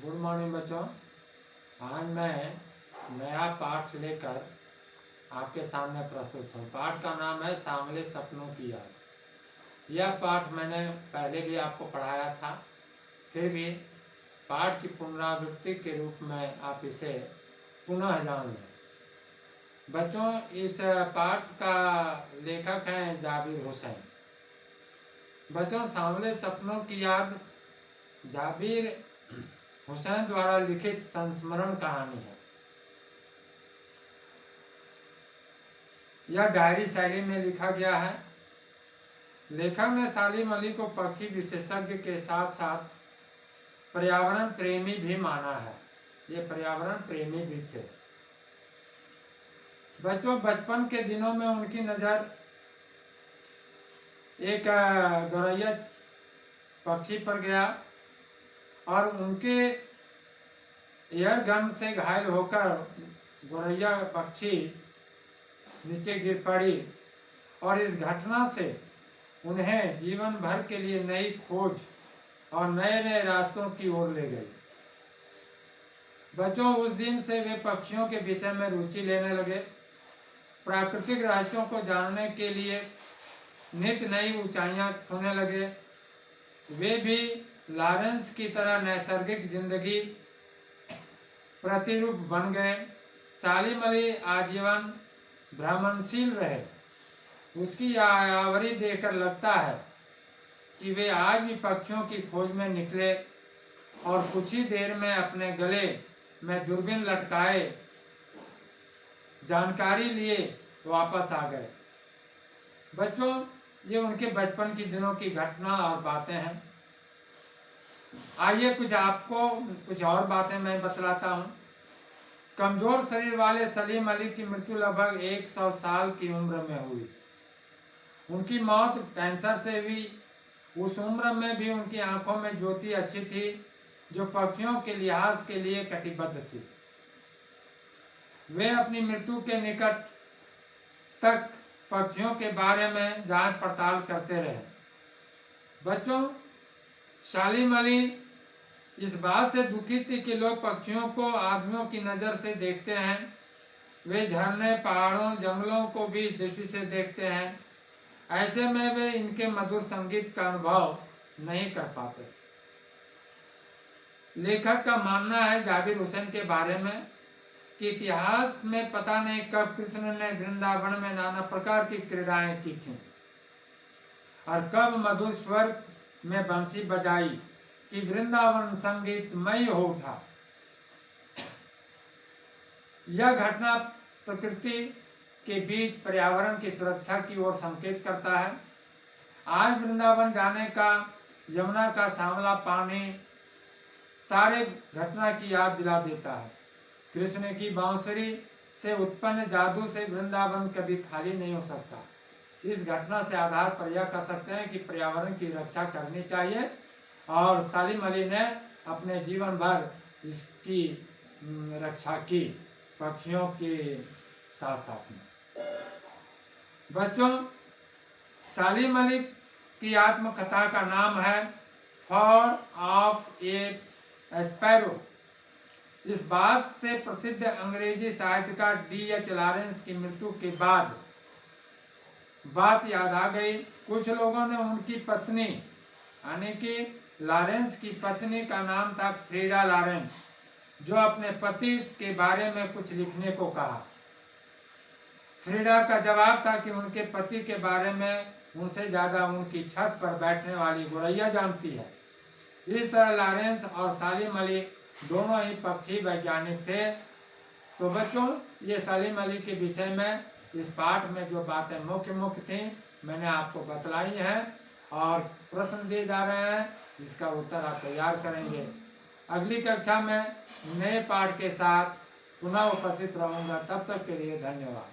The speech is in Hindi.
गुड मॉर्निंग बच्चों। आज मैं नया पाठ लेकर आपके सामने प्रस्तुत हूँ। पाठ का नाम है सांवले सपनों की याद। यह पाठ मैंने पहले भी आपको पढ़ाया था, फिर भी पाठ की पुनरावृत्ति के रूप में आप इसे पुनः जान लें। बच्चों, इस पाठ का लेखक हैं जाबिर हुसैन। बच्चों, सांवले सपनों की याद जाबिर हुसैन द्वारा लिखित संस्मरण कहानी है। यह डायरी शैली में लिखा गया है। लेखक ने सालिम अली को पक्षी विशेषज्ञ के साथ साथ पर्यावरण प्रेमी भी माना है। ये पर्यावरण प्रेमी भी थे। बच्चों, बचपन के दिनों में उनकी नज़र एक गौरैया पक्षी पर गया और उनके एयर गन से घायल होकर गौरैया पक्षी नीचे गिर पड़ी और इस घटना से उन्हें जीवन भर के लिए नई खोज और नए नए रास्तों की ओर ले गई। बच्चों, उस दिन से वे पक्षियों के विषय में रुचि लेने लगे। प्राकृतिक रहस्यों को जानने के लिए नित नई ऊंचाइयां छूने लगे। वे भी लॉरेंस की तरह नैसर्गिक जिंदगी प्रतिरूप बन गए। सालिम अली आजीवन भ्रमणशील रहे। उसकी आयावरी देखकर लगता है कि वे आज भी पक्षियों की खोज में निकले और कुछ ही देर में अपने गले में दूरबीन लटकाए जानकारी लिए वापस आ गए। बच्चों, ये उनके बचपन के दिनों की घटना और बातें हैं। आइए कुछ और बातें मैं बतलाता हूँ। कमजोर शरीर वाले सलीम अली की मृत्यु लगभग 100 साल की उम्र में हुई। उनकी मौत कैंसर से हुई। उस उम्र में भी उनकी आंखों में ज्योति अच्छी थी, जो पक्षियों के लिहाज के लिए कटिबद्ध थी। वे अपनी मृत्यु के निकट तक पक्षियों के बारे में जांच पड़ताल करते रहे। बच्चों, सालिम अली इस बात से दुखी थी कि लोग पक्षियों को आदमियों की नज़र से देखते हैं। वे झरने, पहाड़ों, जंगलों को भी इस दृष्टि से देखते हैं। ऐसे में वे इनके मधुर संगीत का अनुभव नहीं कर पाते। लेखक का मानना है जाबिर हुसैन के बारे में कि इतिहास में पता नहीं कब कृष्ण ने वृंदावन में नाना प्रकार की क्रीड़ाएं की थीं और कब मधुर स्वर में बंसी बजाई कि वृंदावन संगीतमय हो उठा। यह घटना प्रकृति के बीच पर्यावरण की सुरक्षा की ओर संकेत करता है। आज वृंदावन जाने का यमुना का सांवला पानी सारे घटना की याद दिला देता है। कृष्ण की बांसुरी से उत्पन्न जादू से वृंदावन कभी खाली नहीं हो सकता। इस घटना से आधार पर यह कह सकते हैं कि पर्यावरण की रक्षा करनी चाहिए और सालिम अली ने अपने जीवन भर इसकी रक्षा की, पक्षियों के साथ साथ में। बच्चों, सालिम अली की आत्मकथा का नाम है फॉल ऑफ ए स्पैरो। इस बात से प्रसिद्ध अंग्रेजी साहित्यकार D.H. लॉरेंस की मृत्यु के बाद बात याद आ गई। कुछ लोगों ने उनकी पत्नी यानी कि लॉरेंस की पत्नी का नाम था फ्रीडा लॉरेंस, जो अपने पति के बारे में कुछ लिखने को कहा। फ्रीडा का जवाब था कि उनके पति के बारे में उनसे ज्यादा उनकी छत पर बैठने वाली गौरैया जानती है। इस तरह लॉरेंस और सालिम अली दोनों ही पक्षी वैज्ञानिक थे। तो बच्चों, ये सालिम अली के विषय में इस पाठ में जो बातें मुख्य थी मैंने आपको बतलाई हैं और प्रश्न दिए जा रहे हैं, इसका उत्तर आप तैयार करेंगे। अगली कक्षा में नए पाठ के साथ पुनः उपस्थित रहूंगा। तब तक के लिए धन्यवाद।